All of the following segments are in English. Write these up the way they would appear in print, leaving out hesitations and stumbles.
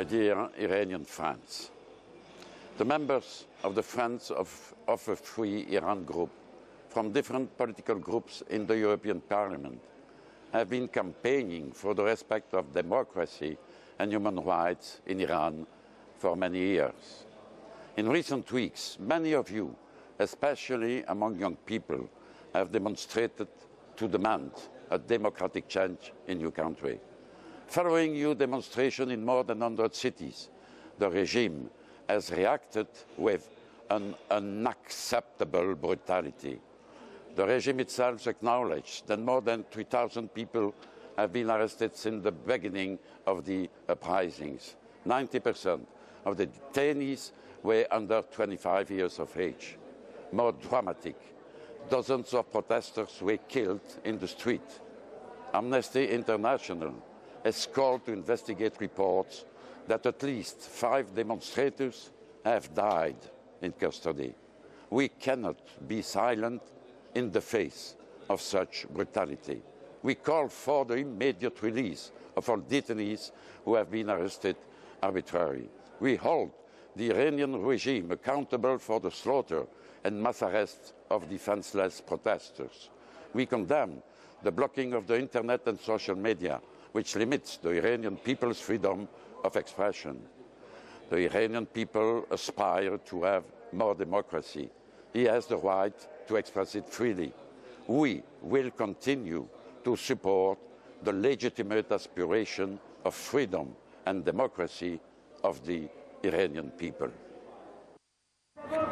dear Iranian friends. The members of the Friends of a Free Iran group from different political groups in the European Parliament have been campaigning for the respect of democracy and human rights in Iran for many years. In recent weeks, many of you, especially among young people, have demonstrated to demand a democratic change in your country. Following your demonstration in more than 100 cities, the regime has reacted with an unacceptable brutality. The regime itself acknowledged that more than 3,000 people have been arrested since the beginning of the uprisings. 90% of the detainees were under 25 years of age. More dramatic, dozens of protesters were killed in the street. Amnesty International has called to investigate reports that at least 5 demonstrators have died in custody. We cannot be silent in the face of such brutality. We call for the immediate release of all detainees who have been arrested arbitrarily. We hold the Iranian regime accountable for the slaughter and mass arrests of defenseless protesters. We condemn the blocking of the internet and social media, which limits the Iranian people's freedom of expression. The Iranian people aspire to have more democracy. He has the right to express it freely. We will continue to support the legitimate aspiration of freedom and democracy of the Iranian people.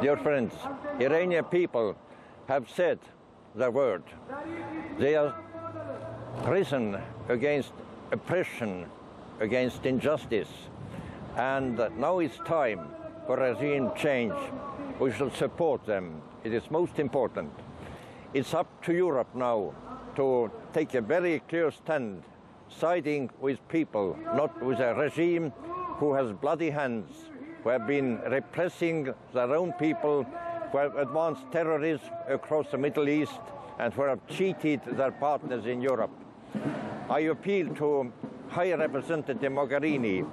Dear friends, Iranian people have said their word. They have risen against oppression, against injustice, and now it's time for regime change. We should support them. It is most important. It's up to Europe now to take a very clear stand, siding with people, not with a regime who has bloody hands, who have been repressing their own people, who have advanced terrorism across the Middle East, and who have cheated their partners in Europe. I appeal to High Representative Mogherini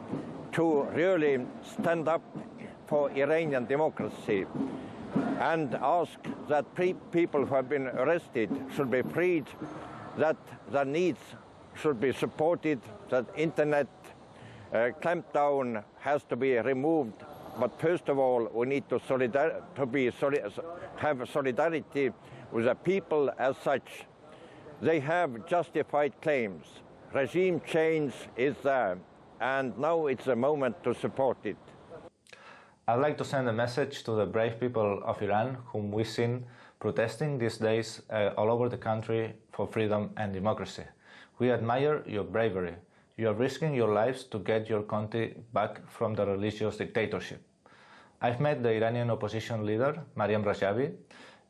to really stand up for Iranian democracy and ask that people who have been arrested should be freed, that their needs should be supported, that internet clampdown has to be removed. But first of all, we need to have solidarity with the people as such. They have justified claims. Regime change is there, and now it's a moment to support it. I'd like to send a message to the brave people of Iran, whom we've seen protesting these days all over the country for freedom and democracy. We admire your bravery. You are risking your lives to get your country back from the religious dictatorship. I've met the Iranian opposition leader, Mariam Rajavi,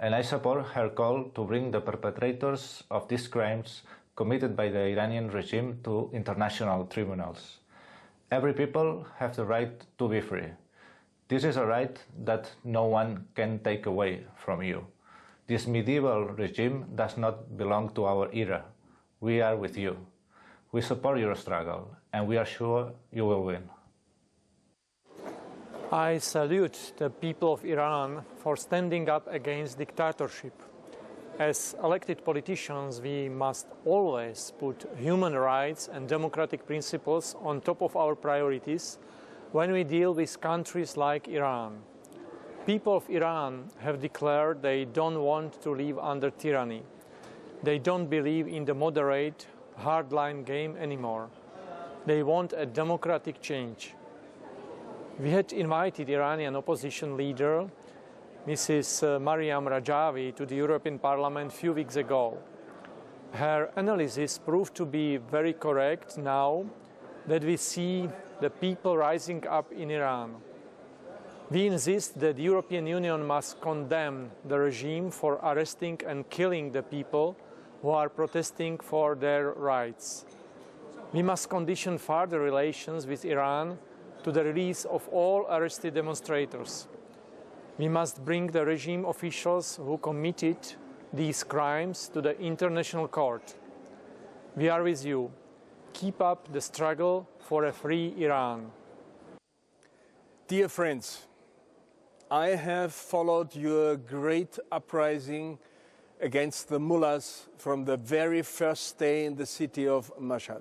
and I support her call to bring the perpetrators of these crimes committed by the Iranian regime to international tribunals. Every people have the right to be free. This is a right that no one can take away from you. This medieval regime does not belong to our era. We are with you. We support your struggle, and we are sure you will win. I salute the people of Iran for standing up against dictatorship. As elected politicians, we must always put human rights and democratic principles on top of our priorities when we deal with countries like Iran. People of Iran have declared they don't want to live under tyranny. They don't believe in the moderate, hardline game anymore. They want a democratic change. We had invited Iranian opposition leader, Mrs. Mariam Rajavi, to the European Parliament a few weeks ago. Her analysis proved to be very correct now that we see the people rising up in Iran. We insist that the European Union must condemn the regime for arresting and killing the people who are protesting for their rights. We must condition further relations with Iran to the release of all arrested demonstrators. We must bring the regime officials who committed these crimes to the International Court. We are with you. Keep up the struggle for a free Iran. Dear friends, I have followed your great uprising against the mullahs from the very first day in the city of Mashhad,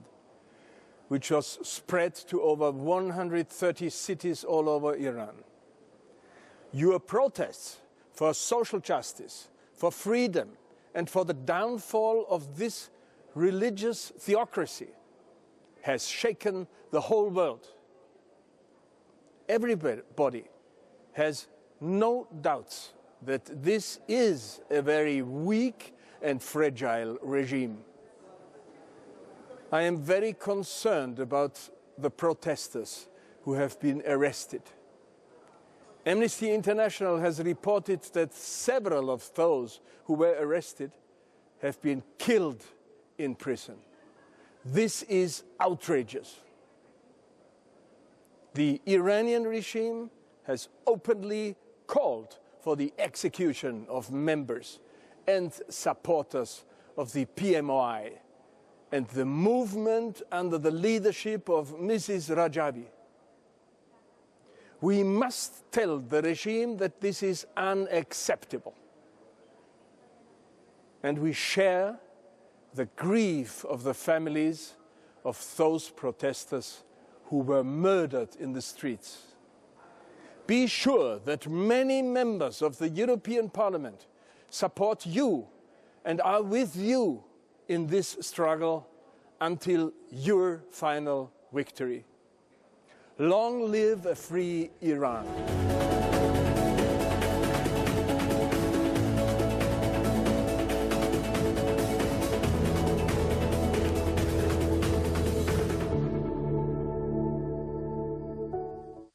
which was spread to over 130 cities all over Iran. Your protests for social justice, for freedom, and for the downfall of this religious theocracy has shaken the whole world. Everybody has no doubts that this is a very weak and fragile regime. I am very concerned about the protesters who have been arrested. Amnesty International has reported that several of those who were arrested have been killed in prison. This is outrageous. The Iranian regime has openly called for the execution of members and supporters of the PMOI and the movement under the leadership of Mrs. Rajabi. We must tell the regime that this is unacceptable. And we share the grief of the families of those protesters who were murdered in the streets. Be sure that many members of the European Parliament support you and are with you in this struggle until your final victory. Long live a free Iran.